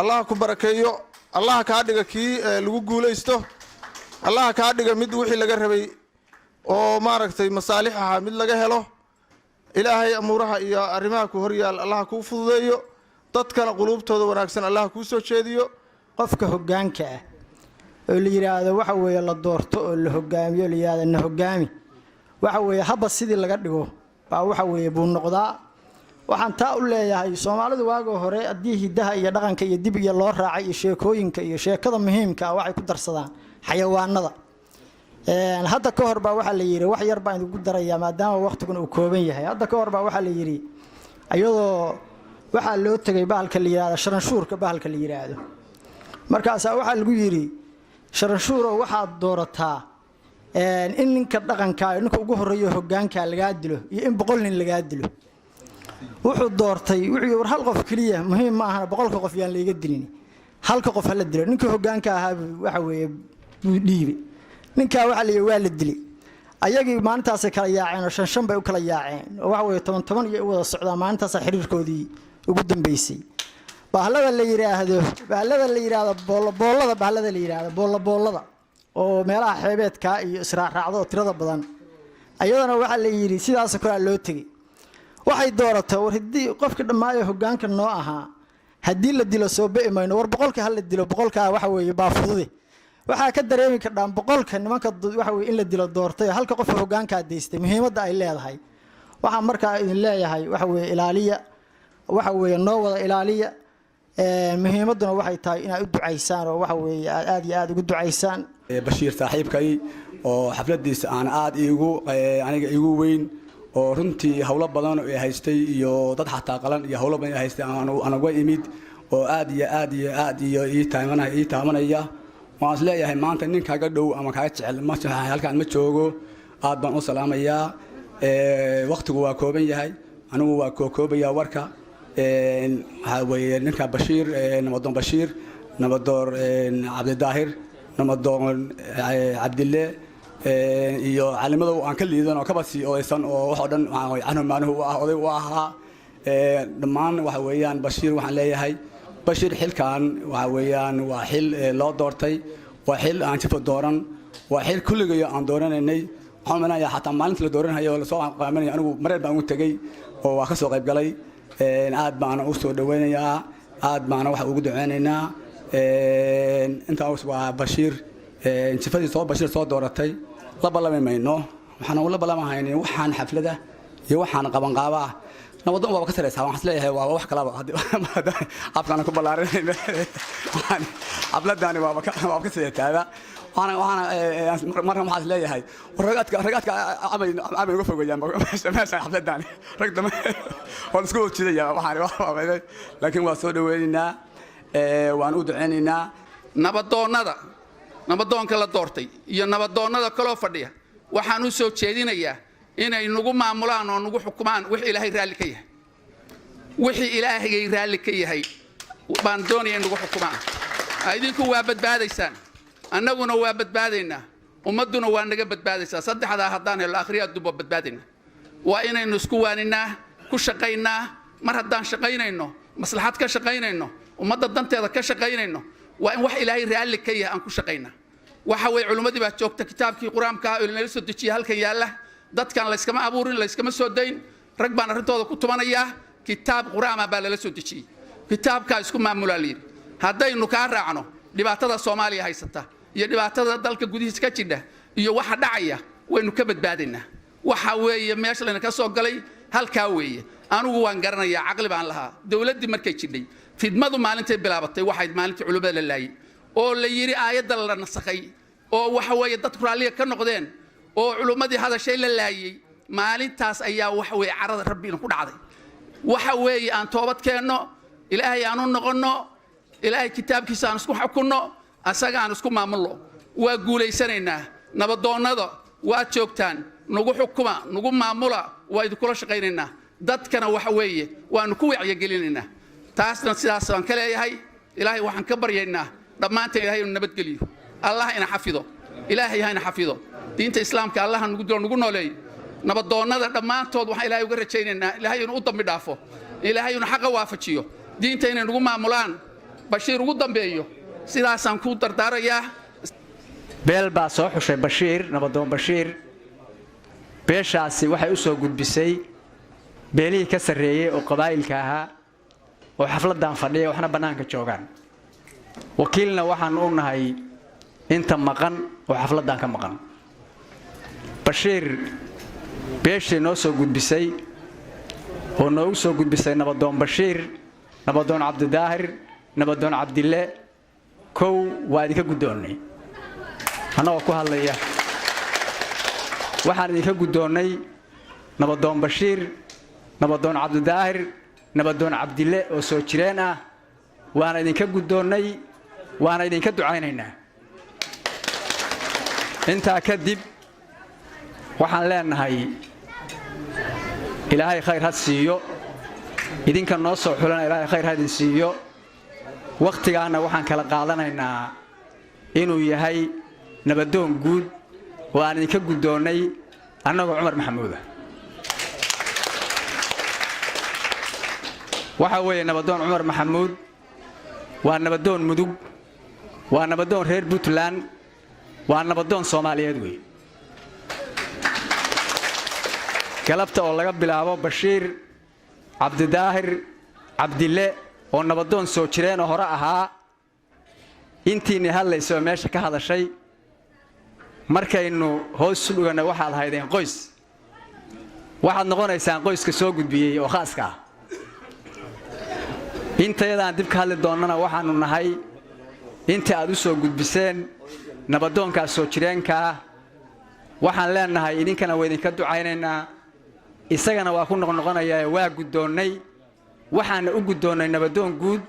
Allah ku barakeeyo Allah ka dhiga kii lagu guuleysto Allah ka dhiga mid wixii laga rabay oo maaragtay masaalihaha mid laga helo ilaahay amuuraha iyo arimaha ku horyaal Allah ku fududeeyo dadkana qulubtooda wanaagsan Allah ku soo jeediyo qofka hoggaanka ah oo la yiraahdo waxa weeye la doorto oo la hogaamiyo la yiraahdo na hogaami waxa weeye haba sidii laga dhigo baa waxa weeye buu noqdaa waxaan taa u leeyahay Soomaalidu waaga hore hadii hidaha iyo dhaqanka iyo dib iyo loo raacay iyo sheekooyinka iyo sheekada muhiimka ah waxay ku darsadaan xayawaanada hadda ka hor baa waxa la yiri wax yar baan ugu darayaa maadaama waqtigan uu kooban yahay hadda ka hor baa waxa la yiri ayadoo waxa loo tagay bahalka la yiraahdo sharanshuurka bahalka la yiraahdo markaas waxa lagu yiri sharanshuuro waxa doorataa in ninka dhaqanka ninka ugu horeeyo hoggaanka laga dilo iyo in 100 nin laga dilo wuxuu doortay wuxuu war hal qof kaliya muhiim ma aha 100 qof yaan laga dilin halka qof la dilo ninka hoggaanka ahaa waxa weeye dhiibi ninka waxa waa la dilay ayagii maalintaas kala yaaceen oo shan bay u kala yaaceen oo waxa weeye 10 iyo wada socdaa maalintaas xiriirkoodii ugu dambeysay bahalada la yiraahdo boolada oo meelaha xeebeedka iyo israac-raacdo tirada badan ayadana waxa la yiri sidaas kala loo tagay waxay dooratay war hadii qofka dhamaayo hoggaanka noo ahaa hadii la dilo soo beemayno war 100ka hal la dilo 100ka waxa weeye baa fudude waxa ka dareemi kardaan 100ka nimanka waxa weeye in la dilo doortay halka qof hoggaanka adeystay muhiimadda ay leedahay waxa markaa idin leeyahay waxa weeye ilaaliya waxa weeye noo wada ilaaliya muhiimaduna waxay tahay inaad u ducaysaan oo waxa weeye aad iyo aad ugu ducaysaan Bashiir saaxiibkay oo xafladiisa aan aad aniga igu weyn oo runtii hawlo badan oo haystay iyo dad xataa qalan iyo hawlo badan haystay aan uga imid oo aad iyo ii taamanaya waan isleeyahay maanta nin kaaga dhow ama kaaga jecel ma halkaan ma joogo aad baan u salaamayaa waqtigu waa kooban yahay anigu waa koobaya warka waxa weeye ninka Bashiir nabadoon Bashiir nabadoon Cabdidaahir nabadoon Cabdille iyo calimada aan ka liidan oo ka basi oo aysan oo wax oo dhan waxaan maanuhu oday u ahaa dhammaan waxa weeyaan Bashiir waxaan leeyahay Bashiir xilkan waxa weeyaan waa xil loo doortay waa xil aan jifo dooran waa xil kulligeeyo aan dooranaynay waxaan meenayaa xataa maalinta la dooranayo la soo qaaminay anigu mareer baan u tagay oo waa ka soo qayb galay aad baan u soo dhaweynayaa aad baan wax ugu duceynaynaa intaas waa Bashiir jifadii soo Bashiir soo dooratay la balamayno waxaan u la balamahaynay waxaan xaflada iyo waxaan qaban qaabaa nabadoon waa ka sareeyay waxaan leeyahay waa wax kala afkaan ku balaarinay xafladani waa ka sareeyay waxaan marna waxaan leeyahay ragaadka amay uga fogeeyaan meesha xafladani rag dama oo isku wajidaya waxaan laakiin waa soo dhaweynaa waan u duceynaynaa nabadoonka la doortay iyo nabadoonnada kaloo fadhiya waxaan u soo jeedinayaa inay nagu maamulaan oo nagu xukumaan wixii ilaahay raalli ka yahay wixii ilaahayay raalli ka yahay baan doonaya in nagu xukumaan idinku waa badbaadaysaan annaguna waa badbaadaynaa ummadduna waa naga badbaadaysaa saddexdaa haddaan helo akhriya adduunba badbaadaynaa waa inaynu isku waaninaa ku shaqaynaa mar haddaan shaqaynayno maslaxad ka shaqaynayno ummadda danteeda ka shaqaynayno waa in wax ilaahay raalli ka yahay aan ku shaqaynaa waxa weeye culimmadii baa joogta kitaabkii qur-aanka oo inala soo dejiya halkan yaalla dadkan layskama abuurin layskama soo dayn rag baan arrintooda ku tumanayaa kitaab qur-aana baa lala soo dejiyey kitaabkaa isku maamulaa layidhi haddaynu kaa raacno dhibaatada soomaaliya haysata iyo dhibaatada dalka gudihiisa ka jidha iyo waxa dhacaya waynu ka badbaadaynaa waxa weeye meesha layna ka soo galay halkaa weeye anugu waan garanayaa caqli baan lahaa dowladdii markay jidhay fidmadu maalintay bilaabatay waxayd maalintii culimmada la laayay oo la yidhi aayadda la nasakhay oo waxa weeye dadku raalliga ka noqdeen oo culimmadii hadashay la laayay maalintaas ayaa waxa weeye carada rabbiina ku dhacday waxa weeye aan toobad keenno ilaahay aan u noqonno ilaahay kitaabkiisa aan isku xukunno asaga aan isku maamulno waa guulaysanaynaa nabadoonnada waad joogtaan nagu xukuma nagu maamula waa idinkula shaqaynaynaa dadkana waxa weeye waanu ku wacyigelinaynaa taasna sidaas baan ka leeyahay ilaahay waxaan ka baryaynaa dhammaanteen ilaahay inuu nabadgeliyo allah ina xafido ilaahay ha ina xafido diinta islaamka allah nagu dilo nagu nooleeyo nabadoonnada dhammaantood waxaan ilaahay uga rajaynaynaa ilaahay inuu u dambi dhaafo ilaahay inuu xaqa waafajiyo diinta inay nagu maamulaan bashiir ugu dambeeyo sidaasaan ku dardaarayaa beel baa soo xushay bashiir nabadoon bashiir beeshaasi waxay u soo gudbisay beelihii ka sarreeyey oo qabaa'ilka ahaa oo xafladdan fadhiya waxna bannaanka joogaan wakiilna waxaan u nahay inta maqan oo xafladdan ka maqan bashiir beeshii noo soo gudbisay oo noogu soo gudbisay nabadoon bashiir nabadoon cabdidaahir nabadoon cabdille kow waa idinka guddoonnay annagoo ku hadlaya waxaan idinka guddoonnay nabadoon bashiir nabadoon cabdidaahir nabadoon cabdille oo soo jireen ah waana idinka guddoonnay waana idinka ducaynaynaa intaa kadib waxaan leenahay ilaahay khayr ha siiyo idinka noo soo xulana ilaahay khayr ha idin siiyo wakhtigaana waxaan kala qaadanaynaa inuu yahay nabadoon guud oo aan idinka guddoonnay annagoo cumar maxamuuda waxa weeye nabadoon cumar maxamuud waa nabadoon mudug waa nabadoon reer puntland waa nabadoon soomaaliyeed wey galabta oo laga bilaabo bashiir cabdidaahir cabdille oo nabadoon soo jireenoo hore ahaa intiinni hadlaysa oo meesha ka hadashay markaynu hoos u dhuganna waxaad haydeen qoys waxaad noqonaysaan qoyska soo gudbiyey oo khaaska ah intayadaan dib ka hadli doonnana waxaannu nahay inta aad u soo gudbiseen nabadoonkaas soo jireenkaa waxaan leenahay idinkana waa idinka ducaynaynaa isagana waa ku noqnoqonayaa waa guddoonnay waxaana u guddoonnay nabadoon guud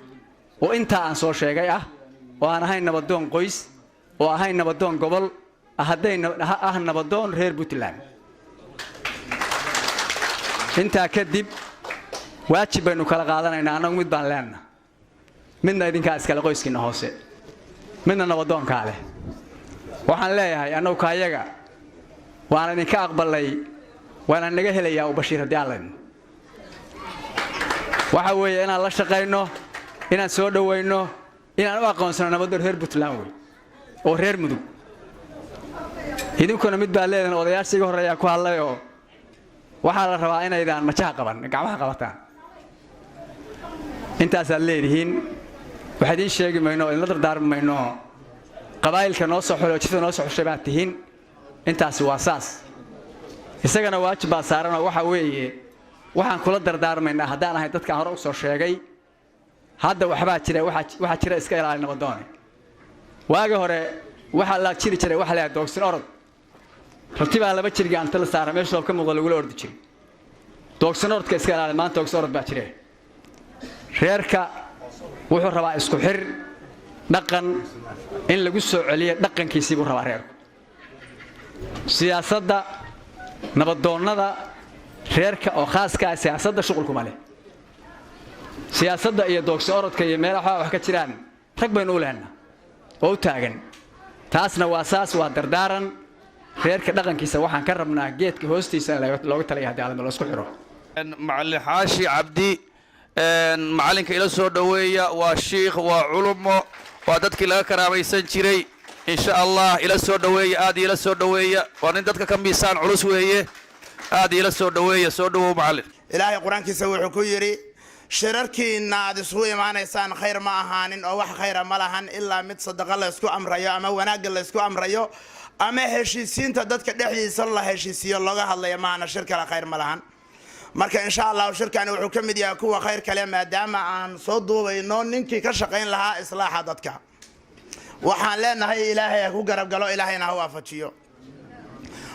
oo intaa aan soo sheegay ah oo aan ahayn nabadoon qoys oo ahayn nabadoon gobol ah nabadoon reer puntland intaa kadib waajib baynu kala qaadanaynaa annagu mid baan leenna midna idinkaa iskale qoyskiinna hoose midna nabadoonkaa leh waxaan leeyahay annagu kaayaga waana idinka aqbalay waana naga helayaa u bashiir haddii aan laydno waxa weeye inaan la shaqayno inaan soo dhowayno inaan u aqoonsano nabadoon reer puntland wey oo reer mudug idinkuna mid baa leedahan odayaasha iga horreeyaa ku hadlayoo waxaa la rabaa inaydaan majaha qaban gacmaha qabataan intaasaad leedihiin waxa idiin sheegi mayno oo idinla dardaarmi mayno qabaa'ilka noo soo xulay oo jifta noo soo xushay baad tihiin intaasi waa saas isagana waajib baa saaranoo waxa weeye waxaan kula dardaarmaynaa haddaan ahay dadkaan hore u soo sheegay hadda waxbaa jira waxaa jira iska ilaali nabadoone waagi hore waxaa la jiri jiray waxa la doogsin orod rartibaa laba jirga anta la saara meesha ka muuqda lagula ordi jiray doogsin orodka iska ilaali maanta doogsin orod baa jira reerka wuxuu rabaa isku xir dhaqan in lagu soo celiyo dhaqankiisii buu rabaa reerku siyaasadda nabadoonnada reerka oo khaaska ah siyaasadda shuqul kuma leh siyaasadda iyo doogsi orodka iyo meelaha wax ka jiraan rag baynu u lehnaa oo u taagan taasna waa saas waa dardaaran reerka dhaqankiisa waxaan ka rabnaa geedka hoostiisa looga talaya haddii aalada loo isku xiro macallin xaashi cabdi macallinka ila soo dhoweeya waa shiikh waa culumo waa dadkii laga karaamaysan jiray insha allah ila soo dhoweeya aad ila soo dhoweeya waa nin dadka ka miisaan culus weeye aad ila soo dhoweeya soo dhowow macallin ilaahay qur-aankiisa wuxuu ku yidhi shirarkiinna aad isugu imaanaysaan khayr ma ahaanin oo wax khayra ma lahan ilaa mid sadaqa la ysku amrayo ama wanaagga la ysku amrayo ama heshiisiinta dadka dhexdiisa la heshiisiyo looga hadlaya maana shir kale khayr ma lahan marka insha allah shirkani wuxuu ka mid yahay kuwa khayr kale maadaama aan soo duubayno ninkii ka shaqayn lahaa islaaxa dadka waxaan leenahay ilaahay ha ku garab galo ilaahayna ha waafajiyo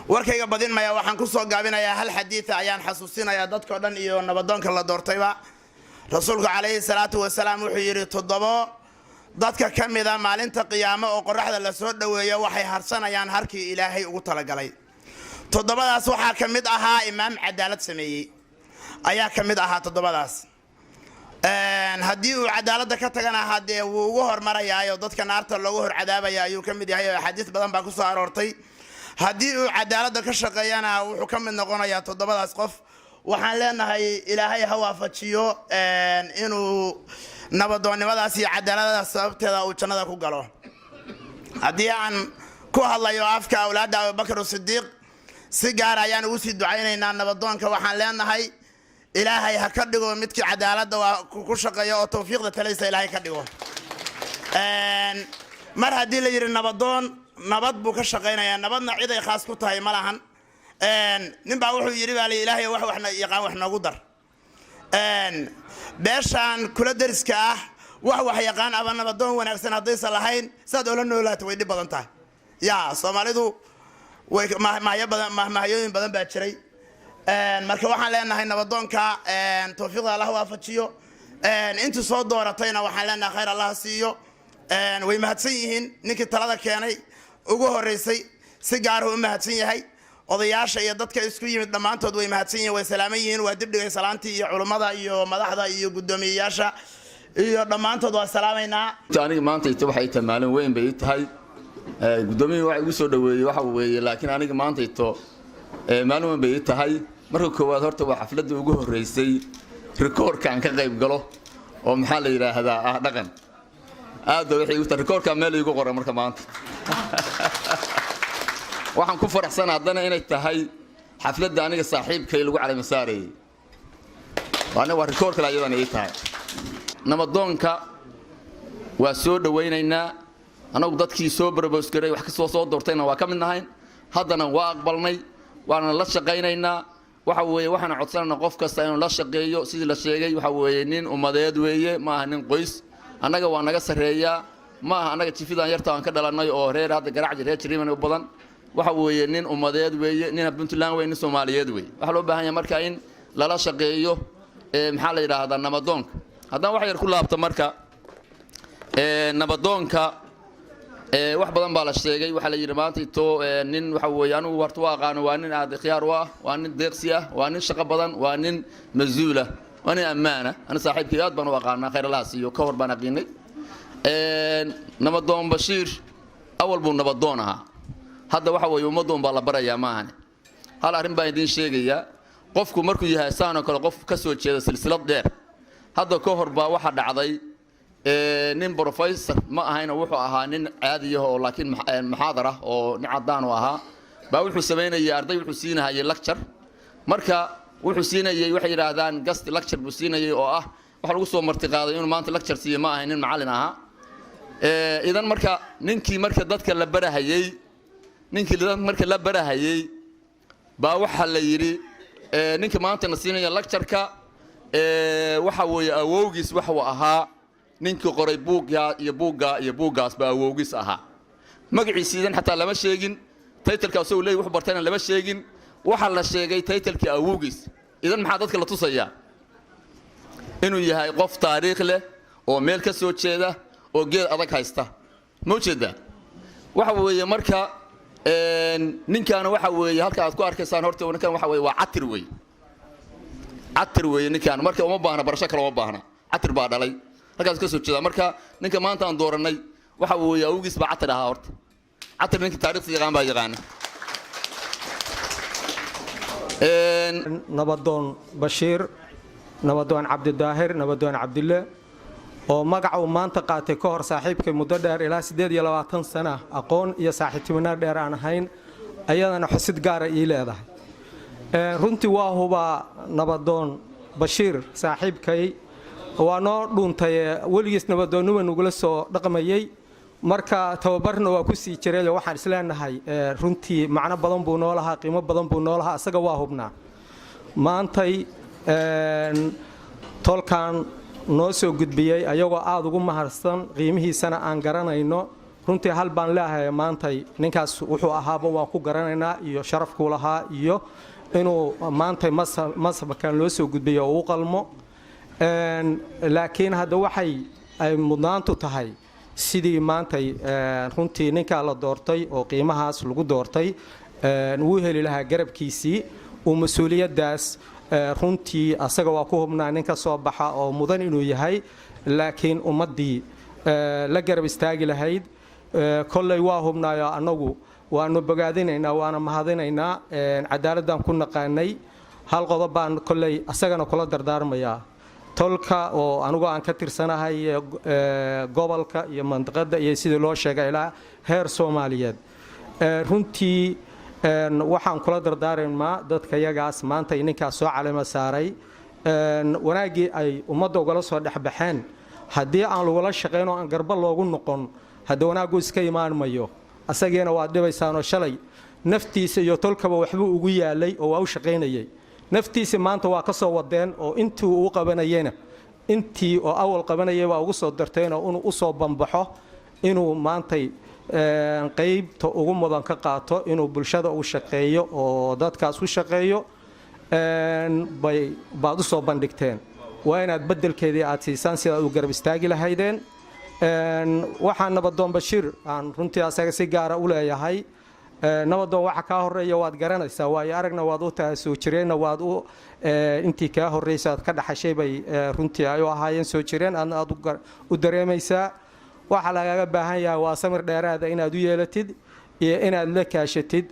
warkayga badin maya waxaan ku soo gaabinayaa hal xadiida ayaan xasuusinayaa dadkoo dhan iyo nabadoonka la doortayba rasuulku calayhi salaatu wasalaam wuxuu yidhi 7 dadka ka mida maalinta qiyaamo oo qoraxda la soo dhoweeyo waxay harsanayaan harkii ilaahay ugu talagalay 7daas waxaa ka mid ahaa imaam cadaalad sameeyey ayaa ka mid ahaa 7daas haddii uu cadaaladda ka tagana haddee wuu ugu hormarayaayo dadka naarta loogu hor cadaabaya ayuu ka mid yahay oo axaadiis badan baa ku soo aroortay haddii uu cadaaladda ka shaqeeyana wuxuu ka mid noqonayaa 7daas qof waxaan leenahay ilaahay ha waafajiyo inuu nabadoonnimadaas iyo cadaaladdaas sababteeda uu jannada ku galo haddii aan ku hadlayo afka awlaadda abubakar sidiiq si gaar ayaan ugu sii ducaynaynaa nabadoonka waxaan leenahay ilaahay ha ka dhigo midkii cadaaladda ku shaqeeya oo tawfiiqda talaysa ilaahay ka dhigo mar haddii la yidhi nabadoon nabad buu ka shaqaynayaa nabadna cid ay khaas ku tahay ma lahan ninbaa wuxuu yidhi baa ilaahay wax yaqaan wax noogu dar beeshaan kula dariska ah wax yaqaan aba nabadoon wanaagsan haddaysan lahayn saad oola noolaato way dhib badan tahay yaa soomaalidu mahayooyin badan baa jiray marka waxaan leenahay nabadoonka tawfiiqda allah waafajiyo intii soo dooratayna waxaan leenahay khayr allah siiyo way mahadsan yihiin ninkii talada keenay ugu horeysay si gaar ah u mahadsan yahay odayaasha iyo dadka isku yimid dhammaantood way mahadsan yihiin way salaaman yihiin waa dibdhigay salaantii iyo culummada iyo madaxda iyo guddoomiyeyaasha iyo dhammaantood waa salaamaynaa aniga maanta waxay tahay maalin weyn bay tahay guddoomiye waxa igu soo dhaweeyay waxa weeye laakiin aniga maanta maalin weyn bay tahay marka koowaad horta waa xafladda ugu horeysay rikoorka aan ka qayb galo oo maxaa la yiraahdaa ah dhaqan aad waxay u tahay rikoorka meel igu qoran marka maanta waxaan ku faraxsanahay haddana inay tahay xafladda aniga saaxiibkay lagu calama saarayay waa rikoor kale ayadana ay tahay nabadoonka waa soo dhawaynaynaa anagu dadkii soo barboos garay wax ka soo doortayna waa ka mid nahay haddana waa aqbalnay waana la shaqaynaynaa waxa weeye waxaan codsanaynaa qof kasta inuu la shaqeeyo sidii la sheegay waxa weeye nin umadeed weeye ma aha nin qoys annaga waa naga sareeyaa ma aha annaga jifidan yarta aan ka dhalanay oo reer hadda garaac reer jiriiman u badan waxa weeye nin umadeed weeye nin Puntland weeye nin Soomaaliyeed weeye waxa loo baahan yahay marka in lala shaqeeyo maxaa la yiraahdaa nabadoonka haddaan wax yar ku laabto marka nabadoonka wax badan baa la sheegay waxa la yiri maanta nin waxa weeye anigu wartu aqaano waa nin aad khiyaar u ah waa nin deeqsi ah waa nin shaqo badan waa nin masuula waa nin ammaana ana saaxiibkii aad baan u aqaanaa khayr Allah siiyo ka hor baan aqinay nabadoon Bashiir awal buu nabadoon ahaa hadda waxa weeye ummadoon baa la barayaa maahan hal arrin baan idin sheegayaa qofku markuu yahay saano kale qof ka soo jeeda silsilad dheer hadda ka hor baa waxa dhacday nin professor ma ahayna wuxuu ahaa nin caadi ah oo laakiin muxaadara oo nin cadaan u ahaa baa wuxuu sameynayay arday wuxuu siinayay lecture marka wuxuu siinayay waxay yiraahdaan guest lecture buu siinayay oo ah waxa lagu soo marti qaaday inuu maanta lecture siiyo ma ahayn nin macallin ahaa idan marka ninkii marka dadka la barahayay marka la barahayay baa waxa la yiri ninka maanta na siinaya lecture-ka waxa weeye awowgiis waxa uu ahaa ninkii qoray buuggaas baa awowgiis ahaa magaciisiidan xataa lama sheegin title-kaas uu leeyahay wax bartana lama sheegin waxa la sheegay title-kii awowgiis idan maxaa dadka la tusayaa inuu yahay qof taariikh leh oo meel ka soo jeeda oo geed adag haysta ma ujeedaa waxa weeye marka ninkaana waxa weeye halka aad ku arkaysaan horta ninkan waxa weeye waa catir weeye ninkan marka uma baahna barasho kale uma baahna catir baa dhalay halkaas ka soo jeeda marka ninka maanta aan dooranay waxa weeye awgiis baa catir ahaa horta catir ninka taariikhda yaqaan baa yaqaan nabadoon bashiir nabadoon cabdidaahir nabadoon cabdille oo magaca uu maanta qaatay ka hor saaxiibkay muddo dheer ilaa 28 sano aqoon iyo saaxiibtinimo dheer aan ahayn ayadana xusid gaar ah ii leedahay runtii waa huba nabadoon bashiir saaxiibkay waa noo dhuuntay weligiis nabadoonnimo nugula soo dhaqmayay marka tababarna waa ku sii jiray waxaan isleenahay runtii macno badan buu noo lahaa qiimo badan buu noo lahaa asaga waa hubnaa maantay tolkan noo soo gudbiyay ayagoo aad ugu mahadsan qiimihiisana aan garanayno runtii hal baan leeyahay maantay ninkaas wuxuu ahaaba waan ku garanaynaa iyo sharafku lahaa iyo inuu maantay masabkan loo soo gudbiyo oo u qalmo laakiin hadda waxay ay mudnaantu tahay sidii maantay runtii ninka la doortay oo qiimahaas lagu doortay uu heli lahaa garabkiisii oo mas'uuliyadaas runtii asaga waa ku hubnaa ninka soo baxa oo mudan inuu yahay laakiin ummadii la garab istaagi lahayd kollay waa hubnaayo anagu waanu bogaadinaynaa waana mahadinaynaa cadaaladdan ku naqaanay hal qodob baan kollay asagana kula dardaarmayaa tolka oo anigu aan ka tirsanahay gobolka iyo mandiqada iyo sidii loo sheegay ilaa heer Soomaaliyeed runtii waxaan kula dardaarmaa dadka yagaas maanta ninkaas soo caleema saaray wanaagii ay ummadda ugala soo dhaxbaxeen haddii aan lagula shaqeyn oo aan garba loogu noqon hadda wanaagu iska imaan mayo asageena waa dhibaysaanoo shalay naftiisa iyo tolkaba waxba ugu yaalay oo waa u shaqeynayay naftiisa maanta waa ka soo wadeen oo intii uu qabanayena intii oo awal qabanayay waa ugu soo darteen oo inuu u soo bambaxo inuu maantay qaybta ugu mudan ka qaato inuu bulshada u shaqeeyo oo dadkaas u shaqeeyo baad u soo bandhigteen waa inaad bedelkeedii aad siisaan sida uu garab istaagi lahaydeen waxaan nabadoon bashiir aan runtii asaga si gaara u leeyahay nabadoon waxa ka horeeya waad garanaysaa waayo aragna waad u tahay soo jireenna waad u intii ka horeysa aad ka dhaxashay bay runtii ay u ahaayeen soo jireen aad u dareemaysaa waxa lagaga baahan yahay waa samir dheeraad inaad u yeelatid iyo inaad la kaashatid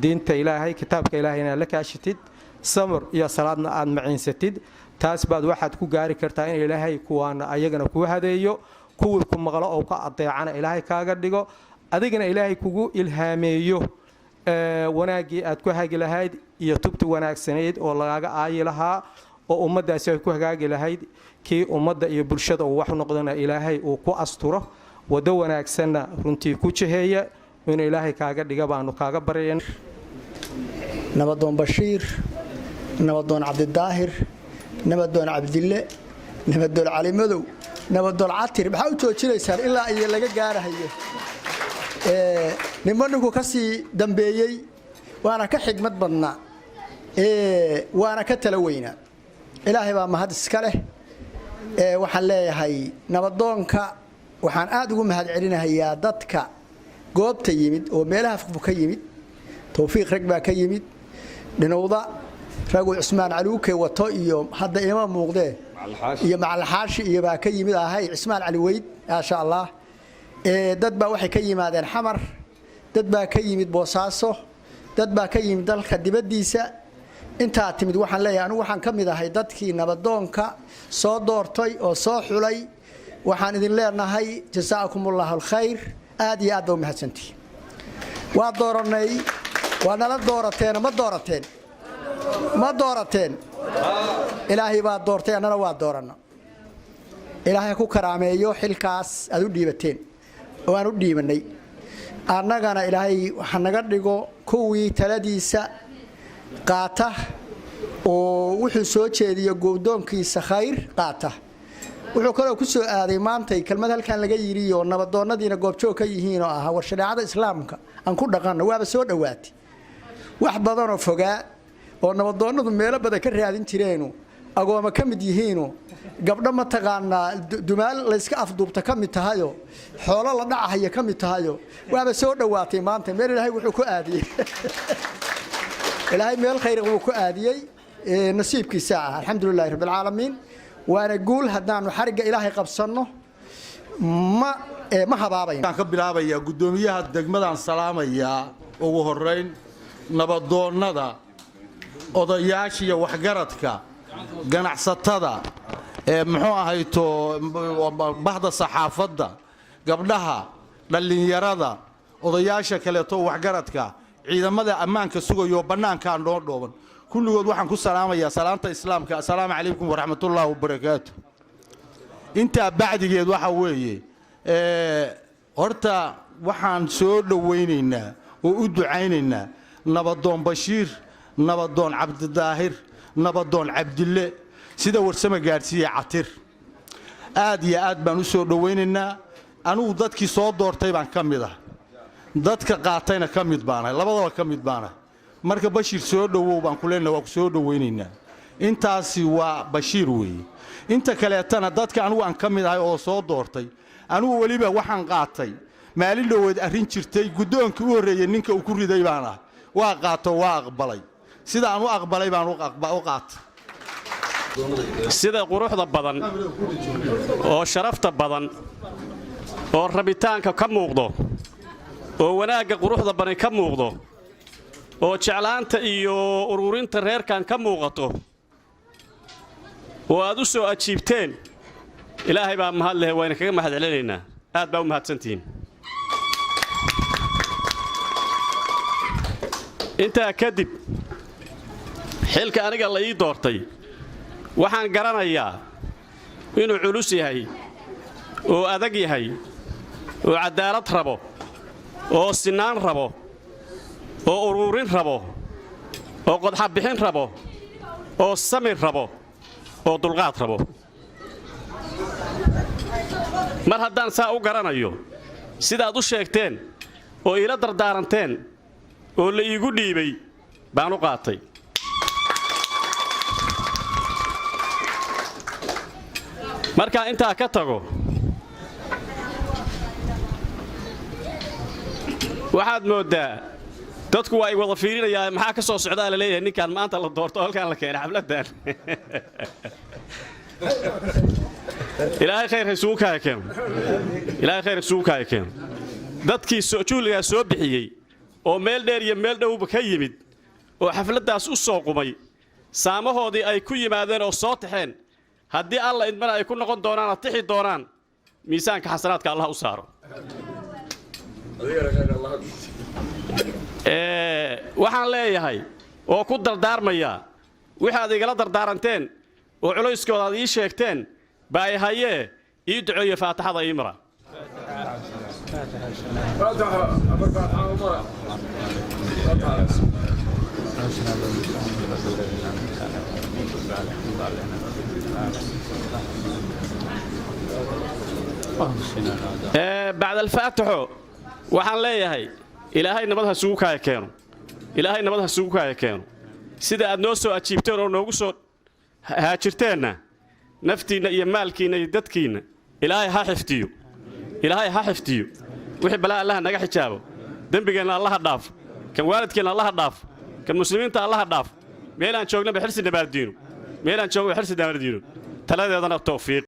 diinta Ilaahay kitaabka Ilaahay inaad la kaashatid samir iyo salaadna aad maciinsatid taas baad waxaad ku gaari kartaa in Ilaahay kuwaana ayagana ku hadeeyo kuwii ku maqlo oo ka adeecana Ilaahay kaaga dhigo adigana Ilaahay kugu ilhaameeyo wanaagii aad ku hagi lahayd iyo tubti wanaagsaneed oo lagaaga aayi lahaa oo ummadaasi ay ku hagaagi lahayd kii ummadda iyo bulshada uu wax noqdana Ilaahay uu ku asturo wado wanaagsanna runtii ku jiheeya in Ilaahay kaaga dhiga baanu kaaga bareen nabadoon bashiir nabadoon cabdidaahir nabadoon cabdille nabadoon cali madow nabadoon catir maxaa u joojinaysaan ilaa ay laga gaarahayo nimanku ka sii dambeeyay waana ka xigmad badnaa waana ka tala weynaa ilaahay baa mahad iska leh waxaan leeyahay nabadoonka waxaan aad ugu mahad celinayaa dadka goobta yimid oo meelaha fog ka yimid tawfiiq rag baa ka yimid dhinowda ragu Ismaan Caluuke wato iyo hadda ima muuqdee iyo macal xaashi iyo baa ka yimid ahay Ismaan Cali Weyd insha Allah dad baa waxay ka yimaadeen xamar dad baa ka yimid Boosaaso dad baa ka yimid dalka dibadiisa inta timid waxaan leeyahay anigu waxaan ka mid ahay dadkii nabadoonka soo doortay oo soo xulay waxaan idin leenahay jazaakumullahu alkhayr aad iyo aad u mahadsantii waa dooranay waa nala doorateen ma doorateen ilaahay baa doortay annana waa doorana ilaahay ku karaameeyo xilkaas aad u dhiibateen oo aan u dhiibanay annagana ilaahay waxa naga dhigo kuwii taladiisa qaata oo wuxuu soo jeediyo go'doonkiisa khayr qaata wuxuu kale ku soo aaday maantay kelmad halkan laga yiri oo nabadoonadiina goobjoog ka yihiin oo ah war shariicada islaamka aan ku dhaqanno waaba soo dhawaatay wax badan oo fogaa oo nabadoonadu meelo badan ka raadin jireen agooma ka mid yihiino gabdho ma taqaanaa dumaal la iska afduubta ka mid tahayo xoolo la dhacaya ka mid tahayo waaba soo dhawaatay maanta meel ilaahay wuxuu ku aadiyay ilaahay meel khayr uu ku aadiyay nasiibkiisa alxamdulilaahi rabbil caalamiin waana guul haddaanu xariga ilaahay qabsanno ma habaabayn ka bilaabaya gudoomiyaha degmadan salaamaya ugu horeyn nabadoonnada odayaasha iyo waxgaradka ganacsatada muxuu ahayto bahda saxaafadda gabdhaha dhalinyarada odayaasha kaleeto waxgaradka ciidamada ammaanka sugayo bannaanka noo dhooban kulligood waxaan ku salaamayaa salaanta islaamka assalaamu calaykum waraxmatullaahi wabarakaatu inta bacdigeed waxa weeye horta waxaan soo dhaweynaynaa oo u ducaynaynaa nabadoon bashiir nabadoon cabdidaahir nabadoon cabdille sida warsama gaarsiiye catir aad iyo aad baan u soo dhaweynaynaa anigu dadkii soo doortay baan ka mid ah dadka qaatayna ka mid baanahay labadaba ka mid baanahay marka bashiir soo dhawow baan ku leenahay waa ku soo dhaweynaynaa intaasi waa bashiir weeye inta kaleetana dadka anigu aan ka mid ahay oo soo doortay anigu weliba waxaan qaatay maalin dhoweed arrin jirtay guddoonkii u horreeyey ninka uu ku riday baan ah waa qaato waa aqbalay sida aan u aqbalay baan u qaatay sida quruxda badan oo sharafta badan oo rabitaanka ka muuqdo oo wanaagga quruxda badan ka muuqdo oo jeclaanta iyo ururinta reerkan ka muuqato oo aad u soo ajiibteen ilaahay baa mahad leh wayna kaga mahad celinaynaa aad baa u mahadsantihiin intaa kadib xilka aniga la ii doortay waxaan garanayaa inuu culus yahay oo adag yahay oo cadaalad rabo oo sinaan rabo oo ururin rabo oo qodxabixin rabo oo samir rabo oo dulqaad rabo mar haddaan saa u garanayo sidaad u sheegteen oo iila dardaaranteen oo la iigu dhiibay baan u qaatay markaa intaa ka tago waxaad mooddaa dadku waa ay wada fiirinayaan maxaa ka soo socdaa la leeyahay ninkan maanta la doorto halkaan la keenay xafladdan ilaahay khayr ha isugu kaaya keeno ilaahay khayr isugu kaaya keeno dadkii juuligaa soo bixiyey oo meel dheer iyo meel dhowba ka yimid oo xafladdaas u soo qumay saamahoodii ay ku yimaadeen oo soo taxeen haddii alla idmana ay ku noqon doonaan oo tixi doonaan miisaanka xasanaadka allah u saaro waxaan leeyahay oo ku dardaarmayaa wixii aad igala dardaaranteen oo culayskooda aad ii sheegteen baa ay hayee ii duceeyo faataxada ii mara بعد الفاتحة waxaan leeyahay ilaahay nabad ha sugu kaaya keeno ilaahay nabad ha sugu kaaya keeno sida aad noo soo ajiibteen oo noogu soo haajirteenna naftiinna iyo maalkiinna iyo dadkiinna ilaahay ha xiftiyo ilaahay ha xiftiyo wixii balaa allaha naga xijaabo dembigeenna allaha dhaaf kan waalidkeenna allaha dhaaf kan muslimiinta allaha dhaaf meelaan joognaba xirsi nabaardiino meelaan joogno xirsi nabaardiino taladeedana tawfiiq